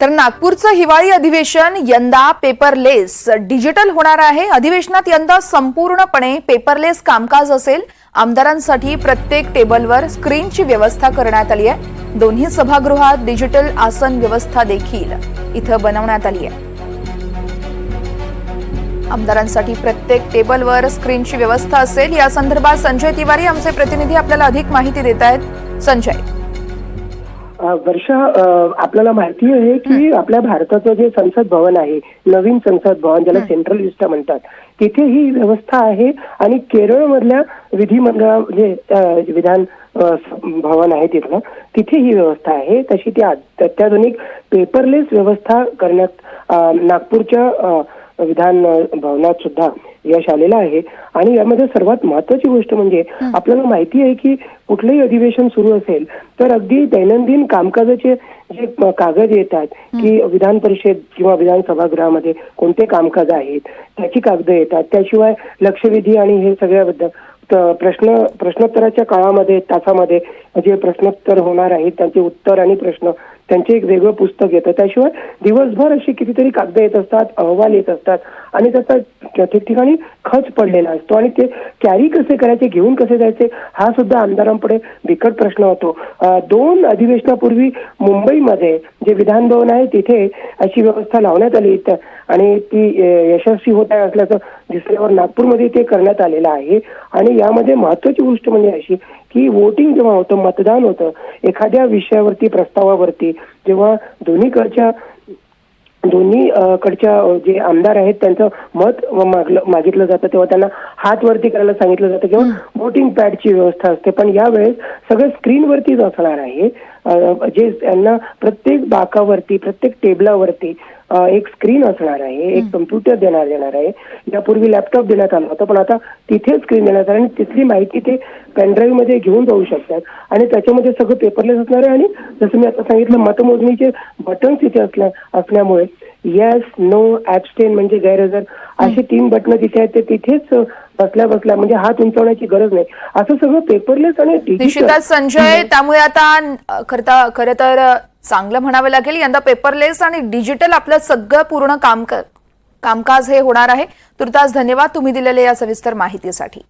तर नागपूरचं हिवाळी अधिवेशन यंदा पेपरलेस डिजिटल होणार आहे। अधिवेशनात यंदा संपूर्णपणे पेपरलेस कामकाज असेल। आमदारांसाठी प्रत्येक टेबलवर स्क्रीनची व्यवस्था करण्यात आली आहे। दोन्ही सभागृहात डिजिटल आसन व्यवस्था देखील इथं बनवण्यात आली आहे। आमदारांसाठी प्रत्येक टेबलवर स्क्रीनची व्यवस्था असेल। या संदर्भात संजय तिवारी आमचे प्रतिनिधी आपल्याला अधिक माहिती देत आहेत। संजय, वर्षा, आपल्याला माहिती आहे की आपल्या भारताचं जे संसद भवन आहे, नवीन संसद भवन ज्याला सेंट्रल विस्टा म्हणतात, तिथे ही व्यवस्था आहे। आणि केरळ मधल्या विधिमंडळ जे विधान भवन आहे तिथे ही व्यवस्था आहे। तशी ती अत्याधुनिक पेपरलेस व्यवस्था करण्यात नागपूरच्या विधान भवनात सुद्धा यश आलेलं आहे। आणि यामध्ये सर्वात महत्वाची गोष्ट म्हणजे आपल्याला माहिती आहे की कुठलंही अधिवेशन सुरू असेल तर अगदी दैनंदिन कामकाजाचे जे कागद येतात की विधान परिषद किंवा विधान सभागृहामध्ये कोणते कामकाज आहेत त्याची कागद येतात। त्याशिवाय लक्षवेधी आणि हे सगळ्याबद्दल प्रश्नोत्तराच्या काळामध्ये तासामध्ये जे प्रश्नोत्तर होणार आहेत त्यांचे उत्तर आणि प्रश्न त्यांचे एक वेगळं पुस्तक येतं। त्याशिवाय दिवसभर अशी कितीतरी कागद येत असतात, अहवाल येत असतात आणि त्याचा ठिकठिकाणी खच पडलेला असतो आणि ते कॅरी कसे करायचे, घेऊन कसे जायचे हा सुद्धा आमदारांपुढे बिकट प्रश्न होतो। 2 अधिवेशनापूर्वी मुंबईमध्ये जे विधान भवन आहे तिथे अशी व्यवस्था लावण्यात आली आणि ती यशस्वी होत आहे असल्याचं दिसल्यावर नागपूरमध्ये ते करण्यात आलेलं आहे। आणि यामध्ये महत्वाची गोष्ट म्हणजे अशी की वोटिंग जेव्हा होतं, मतदान होतं एखाद्या विषयावरती, प्रस्तावावरती, जेव्हा दोन्ही कडच्या जे आमदार आहेत त्यांचं मत मागितलं जातं तेव्हा त्यांना हात वरती करायला सांगितलं जातं किंवा वोटिंग पॅडची व्यवस्था असते। पण यावेळेस सगळं स्क्रीनवरतीच असणार आहे। जे त्यांना प्रत्येक बाकावरती, प्रत्येक टेबलावरती एक स्क्रीन असणार आहे, एक कम्प्युटर देणार आहे। यापूर्वी लॅपटॉप देण्यात आला होता पण आता तिथे स्क्रीन देण्यात आली आणि तिथली माहिती ते पेनड्राईव्ह मध्ये घेऊन जाऊ शकतात आणि त्याच्यामध्ये सगळं पेपरलेस असणार आहे। आणि जसं मी आता सांगितलं मतमोजणीचे बटन तिथे असल्यामुळे येस, नो, ॲब्स्टेन म्हणजे गैरहजर अशी 3 बटन तिथे आहेत। ते तिथेच बसल्या म्हणजे हात उंचावण्याची गरज नाही। असं सगळं पेपरलेस आणि निश्चितच संजय, त्यामुळे आता खरं तर चांगलं म्हणावं लागेल, यंदा पेपरलेस आणि डिजिटल आपलं सगळं पूर्ण कामकाज हे होणार आहे। तुर्तास धन्यवाद तुम्ही दिलेल्या या सविस्तर माहितीसाठी।